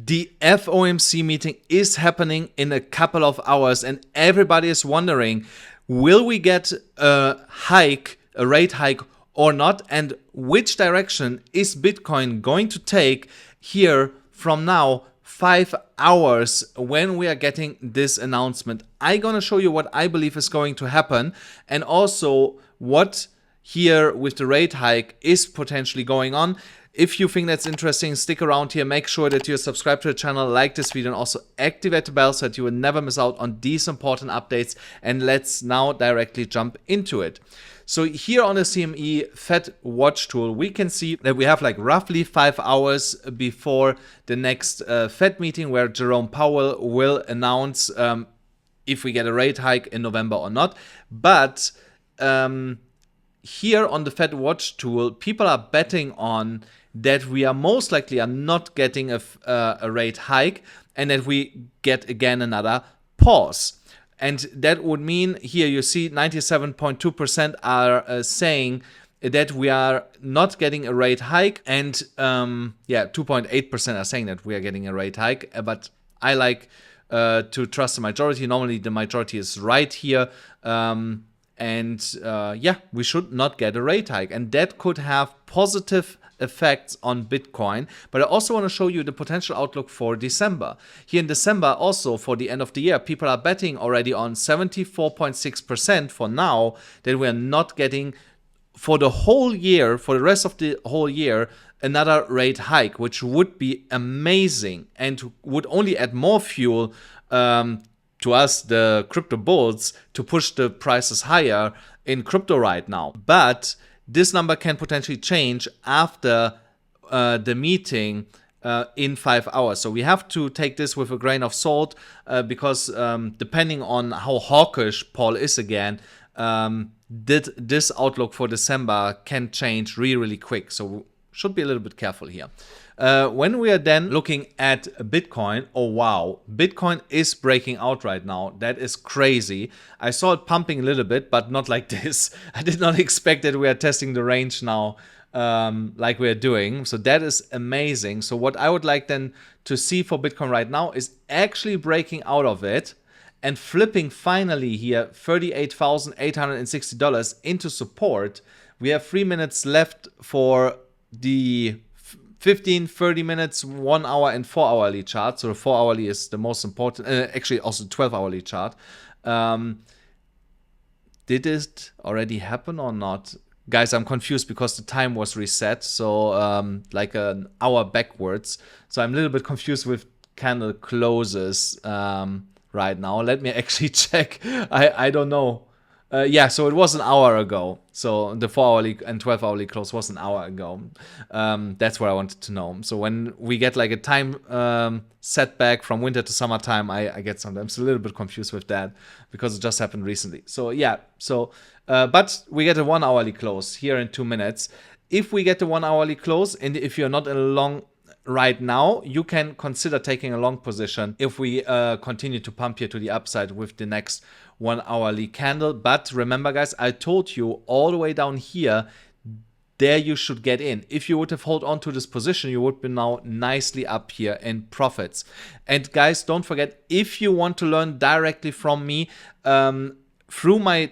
The FOMC meeting is happening in a couple of hours, and everybody is wondering, will we get a rate hike or not? And which direction is Bitcoin going to take here from now 5 hours when we are getting this announcement? I'm gonna show you what I believe is going to happen, and also what here with the rate hike is potentially going on. If you think that's interesting, stick around here. Make sure that you're subscribed to the channel, like this video, and also activate the bell so that you will never miss out on these important updates. And let's now directly jump into it. So here on the CME Fed Watch tool, we can see that we have like roughly 5 hours before the next Fed meeting, where Jerome Powell will announce if we get a rate hike in November or not. But here on the Fed Watch tool, people are betting on that we are most likely are not getting a rate hike, and that we get again another pause. And that would mean here you see 97.2% are saying that we are not getting a rate hike, and 2.8% are saying that we are getting a rate hike. But I like to trust the majority. Normally the majority is right here. We should not get a rate hike, and that could have positive effects on Bitcoin. But I also want to show you the potential outlook for December. Here in December, also for the end of the year, people are betting already on 74.6% for now that we are not getting for the whole year, for the rest of the whole year, another rate hike, which would be amazing and would only add more fuel to us, the crypto bulls, to push the prices higher in crypto right now. But this number can potentially change after the meeting in 5 hours. So we have to take this with a grain of salt because depending on how hawkish Paul is again, this outlook for December can change really quick. So should be a little bit careful here. When we are then looking at Bitcoin, oh wow, Bitcoin is breaking out right now. That is crazy. I saw it pumping a little bit, but not like this. I did not expect that we are testing the range now like we are doing. So that is amazing. So what I would like then to see for Bitcoin right now is actually breaking out of it and flipping finally here $38,860 into support. We have 3 minutes left for the 15, 30 minutes, 1 hour and 4 hourly chart. So the 4 hourly is the most important, actually also 12 hourly chart. Did it already happen or not? Guys, I'm confused because the time was reset. So like an hour backwards. So I'm a little bit confused with candle closes right now. Let me actually check. I don't know. So it was an hour ago. So the 4 hourly and 12 hourly close was an hour ago. That's what I wanted to know. So when we get like a time setback from winter to summertime, I get sometimes a little bit confused with that because it just happened recently. So yeah, but we get a 1 hourly close here in 2 minutes. If we get the 1 hourly close, and if you're not in a long right now, you can consider taking a long position if we continue to pump here to the upside with the next 1 hourly candle. But remember guys, I told you all the way down here, there you should get in. If you would have held on to this position, you would be now nicely up here in profits. And guys, don't forget, if you want to learn directly from me through my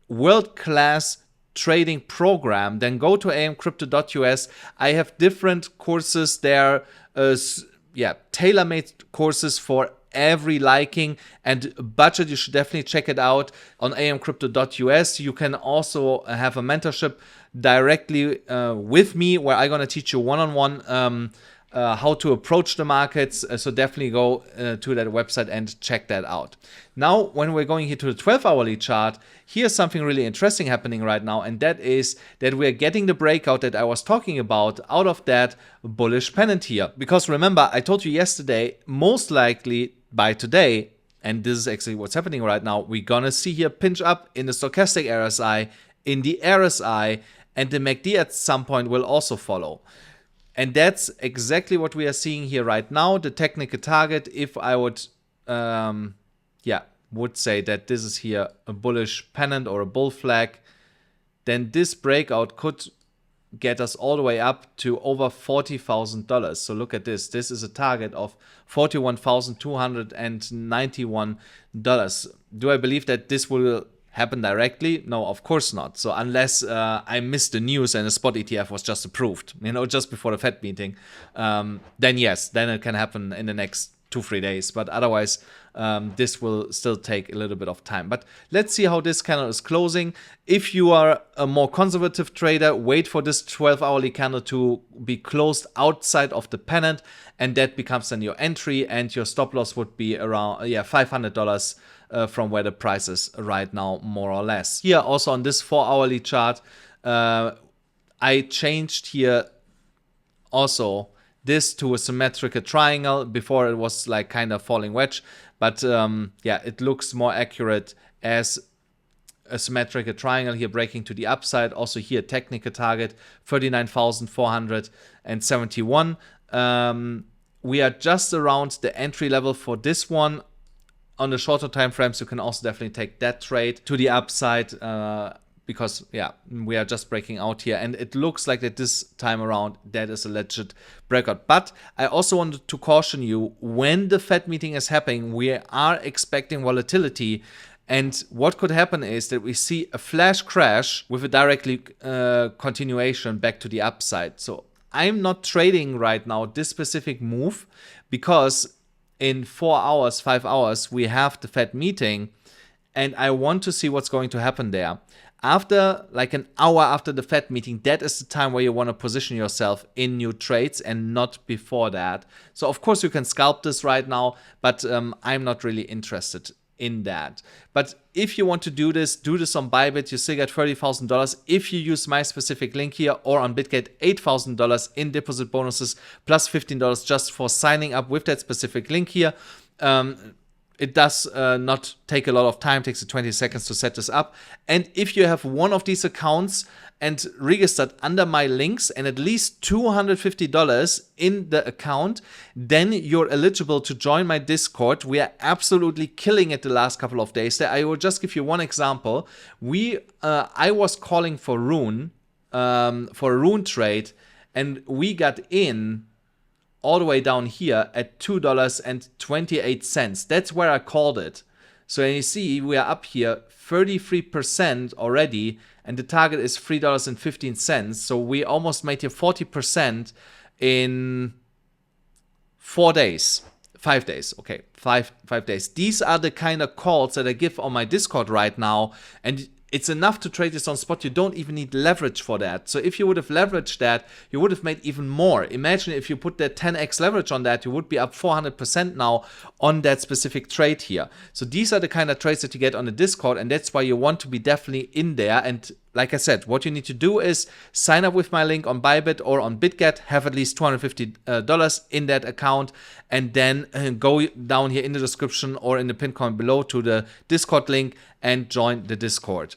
world-class trading program, then go to amcrypto.us. I have different courses there, tailor-made courses for every liking and budget. You should definitely check it out on amcrypto.us. You can also have a mentorship directly with me, where I'm gonna teach you one-on-one how to approach the markets. So definitely go to that website and check that out. Now, when we're going here to the 12 hourly chart, here's something really interesting happening right now, and that is that we're getting the breakout that I was talking about out of that bullish pennant here. Because remember, I told you yesterday, most likely by today, and this is actually what's happening right now, we're gonna see here pinch up in the stochastic RSI, in the RSI, and the MACD at some point will also follow. And that's exactly what we are seeing here right now. The technical target, if I would say that this is here a bullish pennant or a bull flag, then this breakout could get us all the way up to over $40,000. So look at this. This is a target of $41,291. Do I believe that this will happen directly? No, of course not. So unless I missed the news and the spot ETF was just approved, just before the Fed meeting, then yes, then it can happen in the next 2-3 days. But otherwise, this will still take a little bit of time. But let's see how this candle is closing. If you are a more conservative trader, wait for this 12-hourly candle to be closed outside of the pennant, and that becomes then your entry, and your stop loss would be around $500 from where the price is right now, more or less. Here also on this 4-hourly chart, I changed here also this to a symmetrical triangle. Before it was like kind of falling wedge, but yeah, it looks more accurate as a symmetrical triangle here, breaking to the upside. Also here, technical target 39,471. We are just around the entry level for this one. On the shorter time frames, you can also definitely take that trade to the upside, because yeah, we are just breaking out here, and it looks like that this time around that is a legit breakout. But I also wanted to caution you, when the Fed meeting is happening, we are expecting volatility, and what could happen is that we see a flash crash with a directly continuation back to the upside. So I'm not trading right now this specific move, because in 4 hours, 5 hours, we have the Fed meeting, and I want to see what's going to happen there. After like an hour after the Fed meeting, that is the time where you want to position yourself in new trades, and not before that. So of course you can scalp this right now, but I'm not really interested in that. But if you want to do this on BYBIT. You still get $30,000 if you use my specific link here, or on BitGet $8,000 in deposit bonuses plus $15 just for signing up with that specific link here. It does not take a lot of time, takes 20 seconds to set this up. And if you have one of these accounts and registered under my links and at least $250 in the account, then you're eligible to join my Discord. We are absolutely killing it the last couple of days there. I will just give you one example. I was calling for Rune, for a Rune trade, and we got in all the way down here at $2.28. That's where I called it. So you see, we are up here 33% already, and the target is $3.15. So we almost made here 40% in 4 days. 5 days, okay, five days. These are the kind of calls that I give on my Discord right now, and it's enough to trade this on spot. You don't even need leverage for that. So if you would have leveraged that, you would have made even more. Imagine if you put that 10x leverage on that, you would be up 400% now on that specific trade here. So these are the kind of trades that you get on the Discord, and that's why you want to be definitely in there. And like I said, what you need to do is sign up with my link on BYBIT or on BitGet, have at least $250 in that account, and then go down here in the description or in the pinned comment below to the Discord link and join the Discord.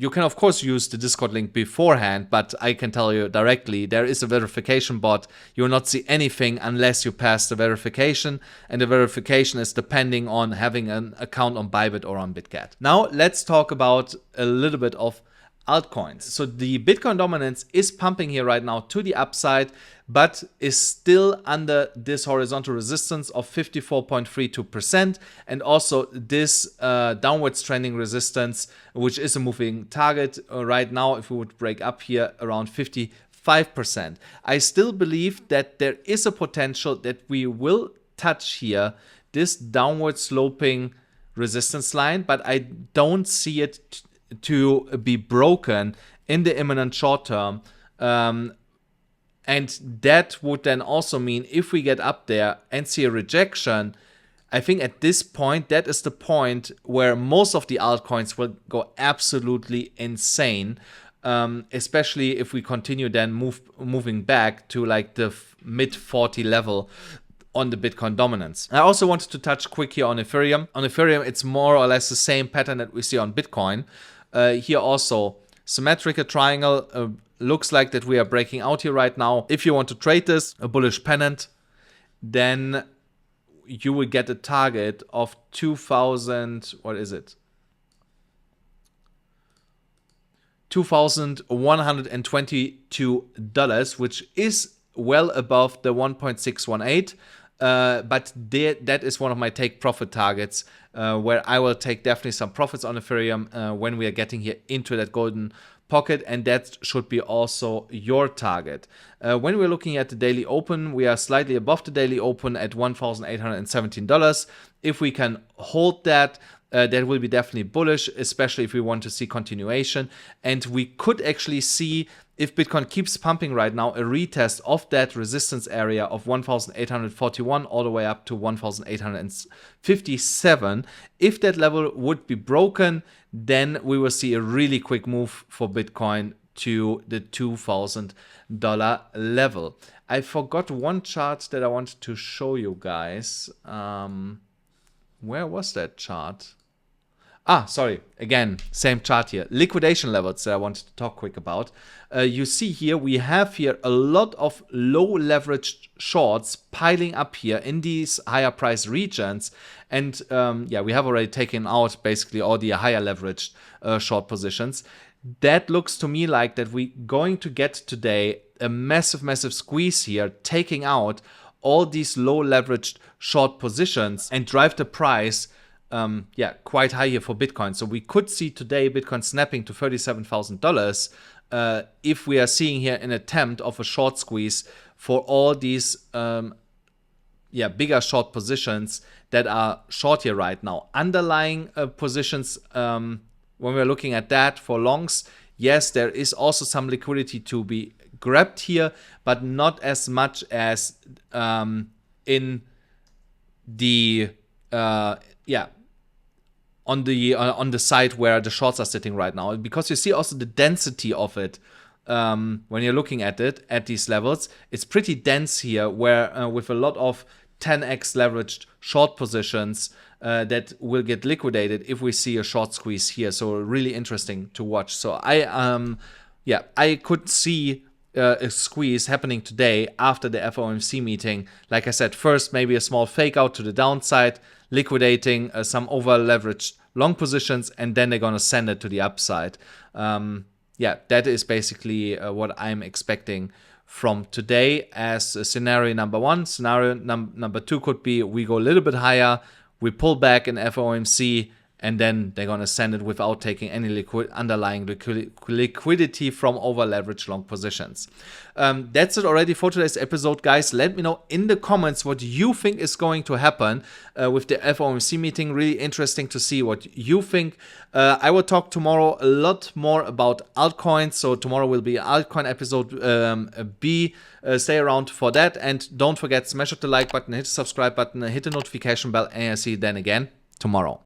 You can of course use the Discord link beforehand, but I can tell you directly, there is a verification bot. You will not see anything unless you pass the verification, and the verification is depending on having an account on BYBIT or on BitGet. Now let's talk about a little bit of altcoins. So the Bitcoin dominance is pumping here right now to the upside, but is still under this horizontal resistance of 54.32%, and also this downwards trending resistance, which is a moving target right now. If we would break up here around 55%, I still believe that there is a potential that we will touch here this downward sloping resistance line, but I don't see it to be broken in the imminent short term. And that would then also mean if we get up there and see a rejection, I think at this point, that is the point where most of the altcoins will go absolutely insane, especially if we continue then moving back to like the mid 40 level on the Bitcoin dominance. I also wanted to touch quick here on Ethereum. On Ethereum, it's more or less the same pattern that we see on Bitcoin. Here also, symmetrical triangle, looks like that we are breaking out here right now. If you want to trade this, a bullish pennant, then you will get a target of 2000, what is it? $2,122, which is well above the 1.618. But that is one of my take profit targets, where I will take definitely some profits on Ethereum when we are getting here into that golden pocket, and that should be also your target. When we're looking at the daily open, we are slightly above the daily open at $1,817. If we can hold that, that will be definitely bullish, especially if we want to see continuation. And we could actually see, if Bitcoin keeps pumping right now, a retest of that resistance area of 1,841 all the way up to 1,857. If that level would be broken, then we will see a really quick move for Bitcoin to the $2,000 level. I forgot one chart that I wanted to show you guys. Where was that chart? Sorry, again, same chart here. Liquidation levels that I wanted to talk quick about. You see here, we have here a lot of low leveraged shorts piling up here in these higher price regions. And yeah, we have already taken out basically all the higher leveraged short positions. That looks to me like that we're going to get today a massive squeeze here, taking out all these low leveraged short positions and drive the price quite high here for Bitcoin. So we could see today Bitcoin snapping to $37,000 if we are seeing here an attempt of a short squeeze for all these bigger short positions that are short here right now. Underlying positions, when we're looking at that for longs, yes, there is also some liquidity to be grabbed here, but not as much as in the on the side where the shorts are sitting right now, because you see also the density of it when you're looking at it at these levels. It's pretty dense here, where with a lot of 10x leveraged short positions that will get liquidated if we see a short squeeze here. So really interesting to watch. So I could see a squeeze happening today after the FOMC meeting. Like I said, first maybe a small fake out to the downside, liquidating some over leveraged long positions, and then they're gonna send it to the upside. That is basically what I'm expecting from today as scenario number one. Scenario number two could be we go a little bit higher, we pull back in FOMC, and then they're going to send it without taking any underlying liquidity from over-leveraged long positions. That's it already for today's episode, guys. Let me know in the comments what you think is going to happen with the FOMC meeting. Really interesting to see what you think. I will talk tomorrow a lot more about altcoins. So tomorrow will be an altcoin episode B. Stay around for that. And don't forget, smash up the like button, hit the subscribe button, hit the notification bell, and I'll see you then again tomorrow.